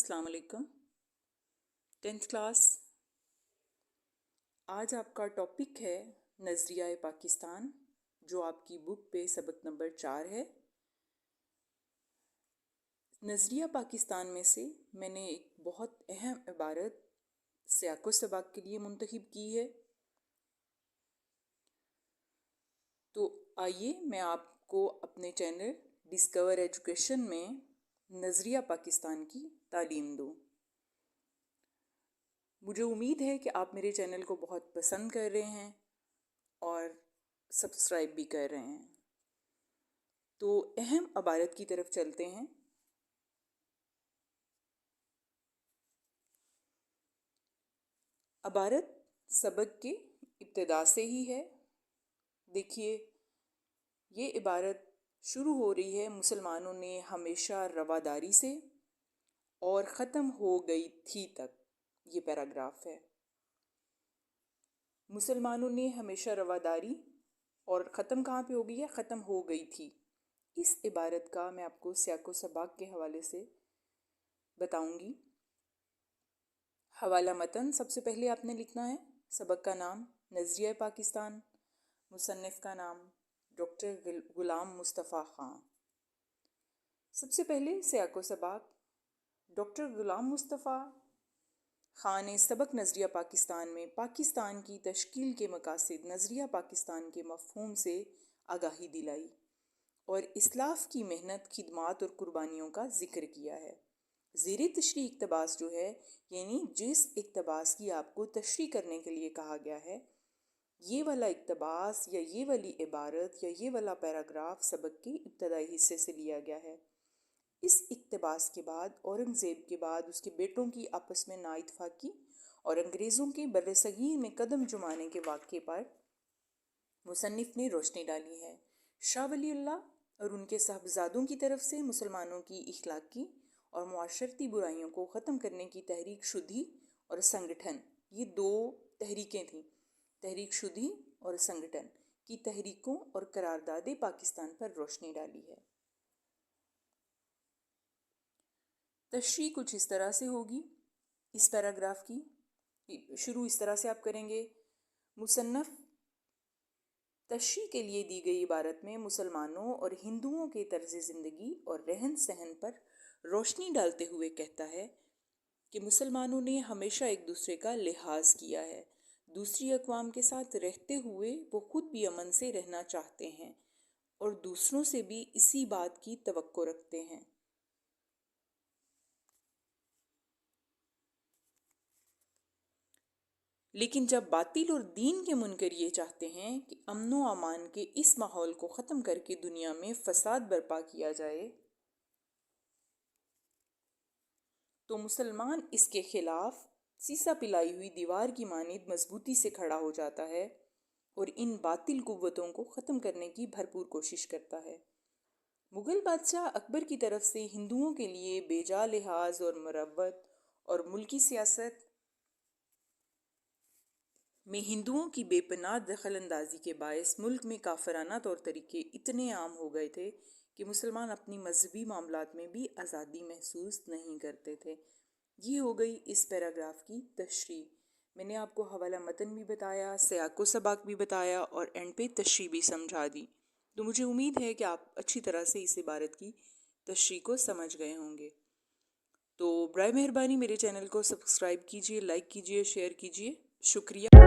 अस्सलाम वालेकुम। 10th class. आज आपका टॉपिक है नज़रिया पाकिस्तान, जो आपकी बुक पे सबक नंबर 4 है। नज़रिया पाकिस्तान में से मैंने एक बहुत अहम इबारत सियाको सबाक के लिए मुंतखब की है। तो आइए मैं आपको अपने चैनल डिस्कवर एजुकेशन में नज़रिया पाकिस्तान की तालीम दूँ। मुझे उम्मीद है कि आप मेरे चैनल को बहुत पसंद कर रहे हैं और सब्सक्राइब भी कर रहे हैं। तो अहम इबारत की तरफ चलते हैं। इबारत सबक के इब्तिदा से ही है। देखिए, ये इबारत शुरू हो रही है मुसलमानों ने हमेशा रवादारी से और ख़त्म हो गई थी तक। ये पैराग्राफ है। मुसलमानों ने हमेशा रवादारी और ख़त्म कहाँ पे हो गई है? ख़त्म हो गई थी। इस इबारत का मैं आपको सियाको सबाक के हवाले से बताऊंगी। हवाला मतन सबसे पहले आपने लिखना है। सबक का नाम नज़रिया पाकिस्तान, मुसन्निफ़ का नाम डॉक्टर गुलाम मुस्तफ़ा ख़ान। सबसे पहले सियाको सबाक। डॉक्टर गुलाम मुस्तफ़ा ख़ान ने सबक नज़रिया पाकिस्तान में पाकिस्तान की तश्कील के मकासद नज़रिया पाकिस्तान के मफ़हूम से आगाही दिलाई और इस्लाफ़ की मेहनत, खिदमात और कुर्बानियों का ज़िक्र किया है। ज़ेरे तशरीह इक़्तिबास जो है, यानी जिस इक़्तिबास की आपको तशरीह करने के लिए कहा गया है, ये वाला इक़्तिबास या ये वाली इबारत या ये वाला पैराग्राफ सबक के इब्तदाई हिस्से से लिया गया है। इस इक़्तिबास के बाद औरंगज़ेब के बाद उसके बेटों की आपस में नाइतफ़ाक़ी और अंग्रेज़ों के बर्रसगीर में कदम जुमाने के वाक़े पर मुसन्निफ़ ने रोशनी डाली है। शाह वलीउल्लाह और उनके साहबजादों की तरफ से मुसलमानों की इख़्लाक़ी और मुआशरती बुराइयों को ख़त्म करने की तहरीक शुद्धि और संगठन, ये दो तहरीकें थीं। तहरीक शुद्धि और संगठन की तहरीकों और करारदादे पाकिस्तान पर रोशनी डाली है। तशरीह कुछ इस तरह से होगी। इस पैराग्राफ की शुरू इस तरह से आप करेंगे। मुसन्नफ़ तशरीह के लिए दी गई इबारत में मुसलमानों और हिंदुओं के तर्ज़ ज़िंदगी और रहन सहन पर रोशनी डालते हुए कहता है कि मुसलमानों ने हमेशा एक दूसरे का लिहाज किया है। दूसरी अक़वाम के साथ रहते हुए वो खुद भी अमन से रहना चाहते हैं और दूसरों से भी इसी बात की तवक्को रखते हैं। लेकिन जब बातिल और दीन के मुनकर ये चाहते हैं कि अमन व अमान के इस माहौल को ख़त्म करके दुनिया में फ़साद बर्पा किया जाए, तो मुसलमान इसके खिलाफ सीसा पिलाई हुई दीवार की मानिद मजबूती से खड़ा हो जाता है और इन बातिल कुव्वतों को ख़त्म करने की भरपूर कोशिश करता है। मुग़ल बादशाह अकबर की तरफ से हिंदुओं के लिए बेजा लिहाज और मरवत और मुल्की सियासत में हिंदुओं की बेपनाह दखल अंदाजी के बायस मुल्क में काफराना तौर तरीके इतने आम हो गए थे कि मुसलमान अपनी मजहबी मामलात में भी आज़ादी महसूस नहीं करते थे। ये हो गई इस पैराग्राफ की तशरीह। मैंने आपको हवाला मतन भी बताया, सियाको सबाक भी बताया और एंड पे तशरीह भी समझा दी। तो मुझे उम्मीद है कि आप अच्छी तरह से इस इबारत की तशरीह को समझ गए होंगे। तो बराए मेहरबानी मेरे चैनल को सब्सक्राइब कीजिए, लाइक कीजिए, शेयर कीजिए। शुक्रिया।